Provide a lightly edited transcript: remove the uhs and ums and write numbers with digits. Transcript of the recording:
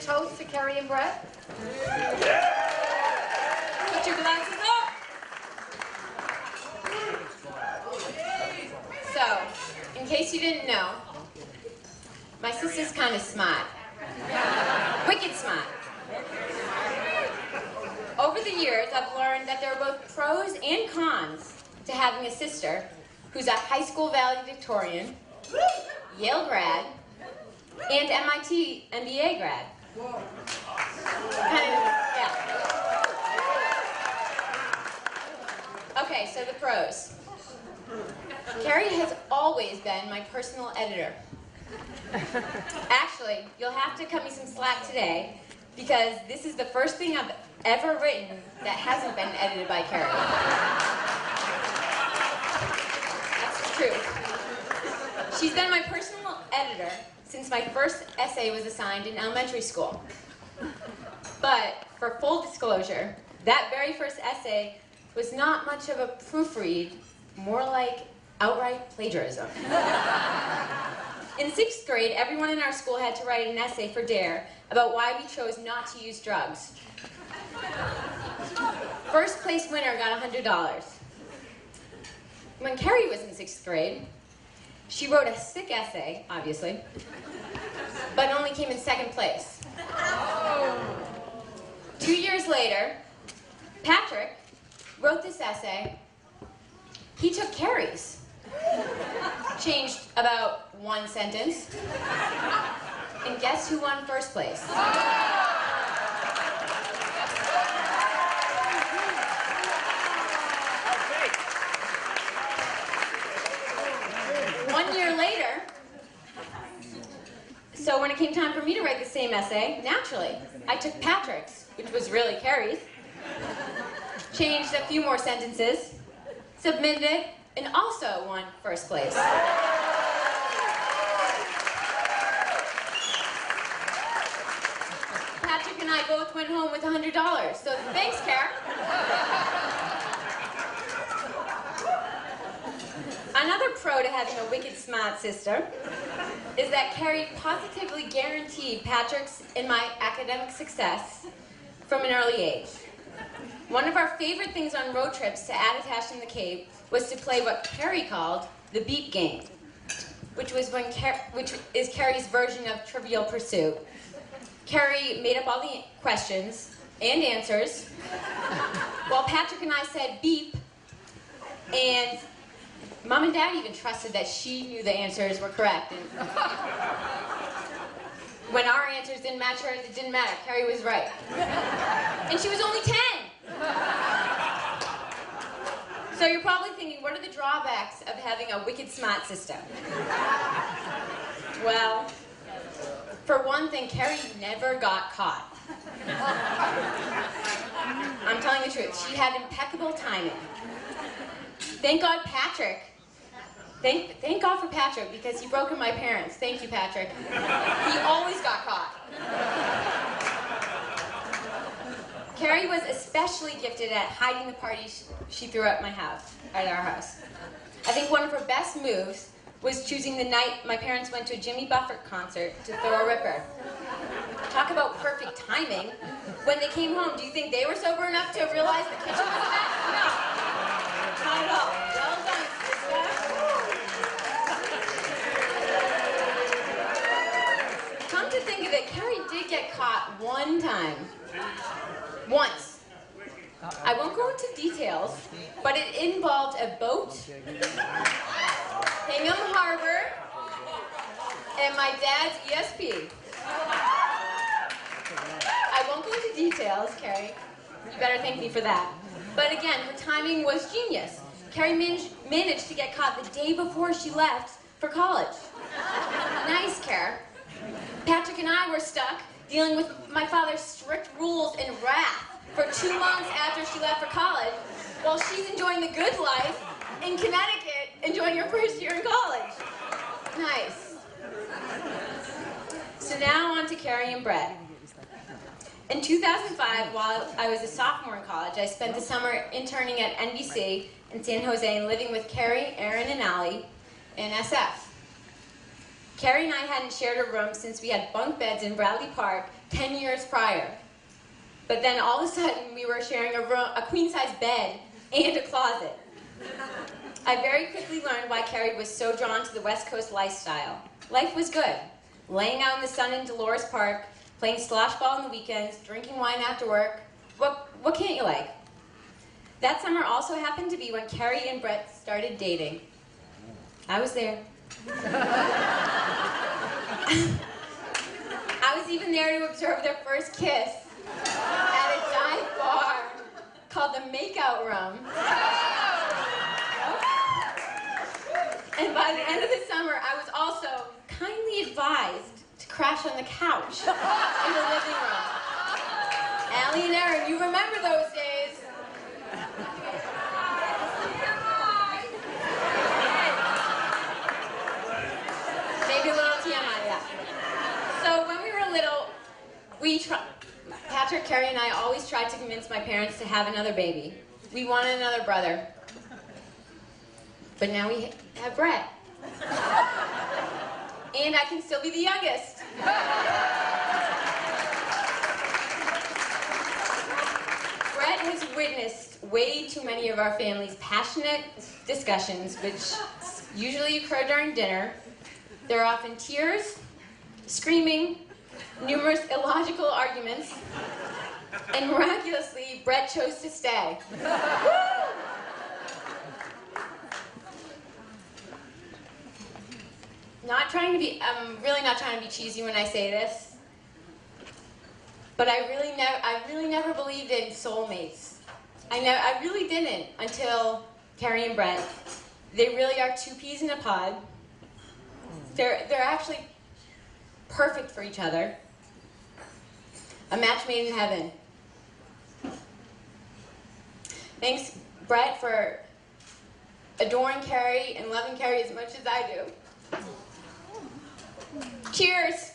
Toast to Kerrie and Bret. Put your glasses up. So, in case you didn't know, my sister's kind of smart. Wicked smart. Over the years, I've learned that there are both pros and cons to having a sister who's a high school valedictorian, Yale grad, and MIT MBA grad. Yeah. Okay, so the pros. Kerrie has always been my personal editor. Actually, you'll have to cut me some slack today because this is the first thing I've ever written that hasn't been edited by Kerrie. That's the truth. She's been my personal editor since my first essay was assigned in elementary school. But for full disclosure, that very first essay was not much of a proofread, more like outright plagiarism. In 6th grade, everyone in our school had to write an essay for DARE about why we chose not to use drugs. First place winner got $100. When Kerrie was in 6th grade, she wrote a sick essay, obviously, but only came in 2nd place. 2 years later, Patrick wrote this essay. He took Kerrie's, changed about 1 sentence, and guess who won 1st place? 1 year later, so when it came time for me to write the same essay, naturally, I took Patrick's, which was really Kerrie's, changed a few more sentences, submitted it, and also won 1st place. Patrick and I both went home with $100, so thanks, Kerrie. Another pro to having a wicked smart sister is that Kerrie positively guaranteed Patrick's and my academic success from an early age. One of our favorite things on road trips to Attitash in the Cape was to play what Kerrie called the beep game, which is Kerrie's version of Trivial Pursuit. Kerrie made up all the questions and answers, while Patrick and I said beep, and Mom and Dad even trusted that she knew the answers were correct. And when our answers didn't match hers, it didn't matter. Kerrie was right. And she was only 10. So you're probably thinking, what are the drawbacks of having a wicked smart sister? Well, for one thing, Kerrie never got caught. I'm telling the truth. She had impeccable timing. Thank God Patrick. Thank God for Patrick, because he broke in my parents. Thank you, Patrick. He always got caught. Kerrie was especially gifted at hiding the parties she threw at our house. I think one of her best moves was choosing the night my parents went to a Jimmy Buffett concert to throw a ripper. Talk about perfect timing. When they came home, do you think they were sober enough to realize the kitchen was a mess? No. Not at all. Well done, sister. Come to think of it, Kerrie did get caught one time. Once. I won't go into details, but it involved a boat, Hingham Harbor, and my dad's ESP. I won't go into details, Kerrie. You better thank me for that. But again, her timing was genius. Kerrie managed to get caught the day before she left for college. Nice, Kerrie. Patrick and I were stuck dealing with my father's strict rules and wrath for 2 months after she left for college, while she's enjoying the good life in Connecticut, enjoying her first year in college. Nice. So now on to Kerrie and Bret. In 2005, while I was a sophomore in college, I spent the summer interning at NBC in San Jose and living with Kerrie, Aaron, and Allie in SF. Kerrie and I hadn't shared a room since we had bunk beds in Bradley Park 10 years prior. But then all of a sudden, we were sharing a queen-size bed and a closet. I very quickly learned why Kerrie was so drawn to the West Coast lifestyle. Life was good. Laying out in the sun in Dolores Park, playing slosh ball on the weekends, drinking wine after work. What can't you like? That summer also happened to be when Kerrie and Bret started dating. I was there. I was even there to observe their first kiss at a dive bar called the Makeout Room. And by the end of the summer, I was also kindly advised to crash on the couch in the living room. Allie and Aaron, you remember those days. Maybe a little TMI, yeah. So when we were little, Patrick, Kerrie, and I always tried to convince my parents to have another baby. We wanted another brother. But now we have Bret. And I can still be the youngest. Bret has witnessed way too many of our family's passionate discussions, which usually occur during dinner. There are often tears, screaming, numerous illogical arguments, and miraculously, Bret chose to stay. I'm really not trying to be cheesy when I say this, but I really never believed in soulmates. I really didn't until Kerrie and Bret. They really are two peas in a pod. They're actually perfect for each other. A match made in heaven. Thanks, Bret, for adoring Kerrie and loving Kerrie as much as I do. Cheers!